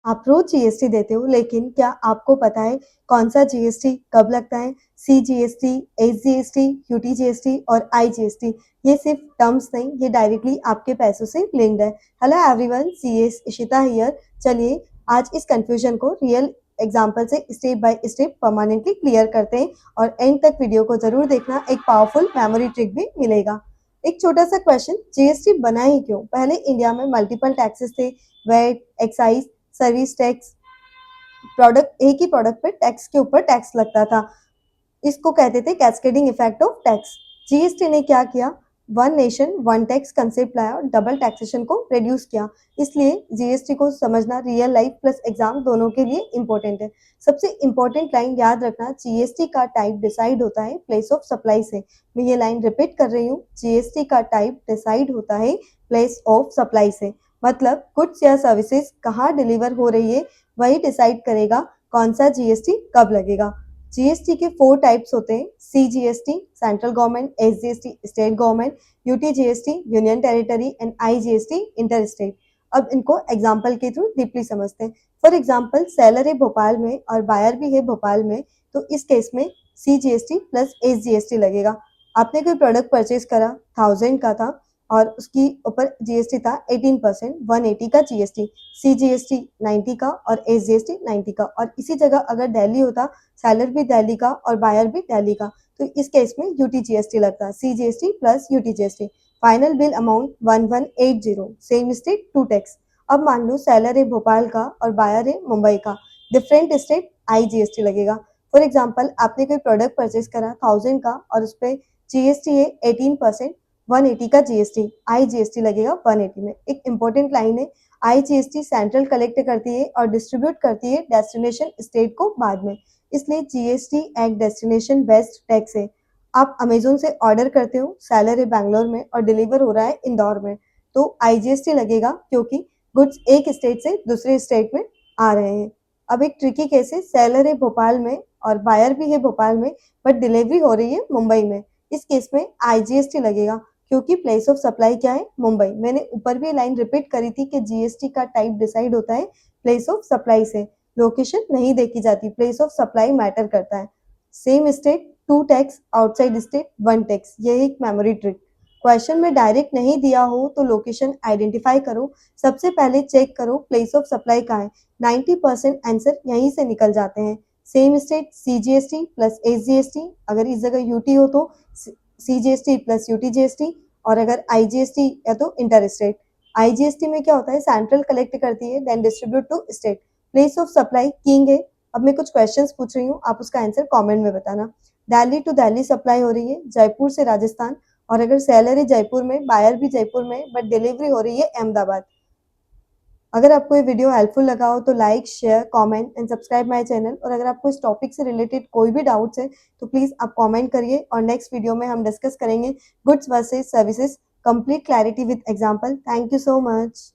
आप रोज जीएसटी देते हो, लेकिन क्या आपको पता है कौन सा जीएसटी कब लगता है? सीजीएसटी, एसजीएसटी, यूटीजीएसटी और आईजीएसटी। ये सिर्फ टर्म्स नहीं, ये डायरेक्टली आपके पैसों से लिंक्ड है। Hello everyone, CS Ishita here. चलिए आज इस कंफ्यूजन को रियल एग्जाम्पल से step by step permanently clear करते हैं और एंड तक वीडियो को जरूर देखना, एक पावरफुल मेमोरी ट्रिक भी मिलेगा। एक छोटा सा क्वेश्चन, जीएसटी बना ही क्यों? पहले इंडिया में मल्टीपल टैक्सेस थे, VAT, excise, service tax. Product, एक ही प्रोडक्ट पे टैक्स के ऊपर टैक्स लगता था। इसको कहते थे cascading effect of tax. GST ने क्या किया? One nation one tax concept लाया और डबल टैक्सेशन को रिड्यूस किया। इसलिए जीएसटी को समझना रियल लाइफ प्लस एग्जाम दोनों के लिए इंपॉर्टेंट है। सबसे इंपॉर्टेंट लाइन याद रखना, जीएसटी का टाइप डिसाइड होता है प्लेस ऑफ सप्लाई से। मैं ये लाइन रिपीट कर रही हूँ, जीएसटी का टाइप डिसाइड होता है प्लेस ऑफ सप्लाई से। मतलब गुड्स या सर्विसेज कहाँ डिलीवर हो रही है, वही डिसाइड करेगा कौन सा जीएसटी कब लगेगा। जीएसटी के 4 टाइप्स होते हैं, CGST central government, SGST state government, UTGST union territory and IGST inter state. अब इनको एग्जाम्पल के थ्रू डीपली समझते हैं। फॉर एग्जाम्पल, सेलर है भोपाल में और बायर भी है भोपाल में, तो इस केस में सीजीएसटी प्लस एसजीएसटी लगेगा। आपने कोई प्रोडक्ट परचेज करा, 1000 का था और उसकी ऊपर जीएसटी था 18%, 180 का जीएसटी, सीजीएसटी 90 का और एसजीएसटी 90 का। और इसी जगह अगर दिल्ली होता, सेलर भी दिल्ली का और बायर भी दिल्ली का, तो इस केस में यूटीजीएसटी लगता, CGST plus UTGST. Final bill amount 1180, same state two tax. अब मान लो सेलर है भोपाल का और बायर है मुंबई का, डिफरेंट स्टेट आईजीएसटी लगेगा। फॉर एग्जाम्पल, आपने कोई प्रोडक्ट परचेज करा 1000 का और उस पर जीएसटी है 18%, 180 का जीएसटी, आईजीएसटी लगेगा 180 में। एक इंपॉर्टेंट लाइन है, आईजीएसटी सेंट्रल कलेक्ट करती है और डिस्ट्रीब्यूट करती है डेस्टिनेशन स्टेट को बाद में, इसलिए जीएसटी एक डेस्टिनेशन बेस्ड टैक्स है। आप अमेजोन से ऑर्डर करते हो, सेलर है बैंगलोर में और डिलीवर हो रहा है इंदौर में, तो आईजीएसटी लगेगा क्योंकि गुड्स एक स्टेट से दूसरे स्टेट में आ रहे हैं। अब एक ट्रिकी केस है, सेलर है भोपाल में और बायर भी है भोपाल में, बट डिलीवरी हो रही है मुंबई में। इस केस में आईजीएसटी लगेगा क्योंकि प्लेस ऑफ सप्लाई क्या है? मुंबई। मैंने ऊपर भी लाइन रिपीट करी थी कि जीएसटी का टाइप डिसाइड होता है प्लेस ऑफ सप्लाई से। लोकेशन नहीं देखी जाती, प्लेस ऑफ सप्लाई मैटर करता है। Same state two tax, outside state one tax. ये एक मेमोरी ट्रिक। क्वेश्चन में डायरेक्ट नहीं दिया हो तो लोकेशन आइडेंटिफाई करो। सबसे पहले चेक करो प्लेस ऑफ सप्लाई कहाँ है। 90% आंसर यहीं से निकल जाते हैं। Same state CGST plus SGST, अगर इस जगह यूटी हो तो सीजीएसटी प्लस यूटीजीएसटी, और अगर आईजीएसटी या तो इंटर स्टेट। आईजीएसटी में क्या होता है, सेंट्रल कलेक्ट करती है then distribute to state. Place of supply king है। अब मैं कुछ क्वेश्चंस पूछ रही हूँ, आप उसका आंसर कमेंट में बताना। दिल्ली टू दिल्ली सप्लाई हो रही है, जयपुर से राजस्थान, और अगर सेलर है जयपुर में, बायर भी जयपुर में, बट डिलीवरी हो रही है अहमदाबाद। अगर आपको ये वीडियो हेल्पफुल लगा हो तो like, share, comment and subscribe my channel. और अगर आपको इस टॉपिक से रिलेटेड कोई भी डाउट्स है तो प्लीज आप कमेंट करिए और नेक्स्ट वीडियो में हम डिस्कस करेंगे goods versus services, complete clarity with example. Thank you so much.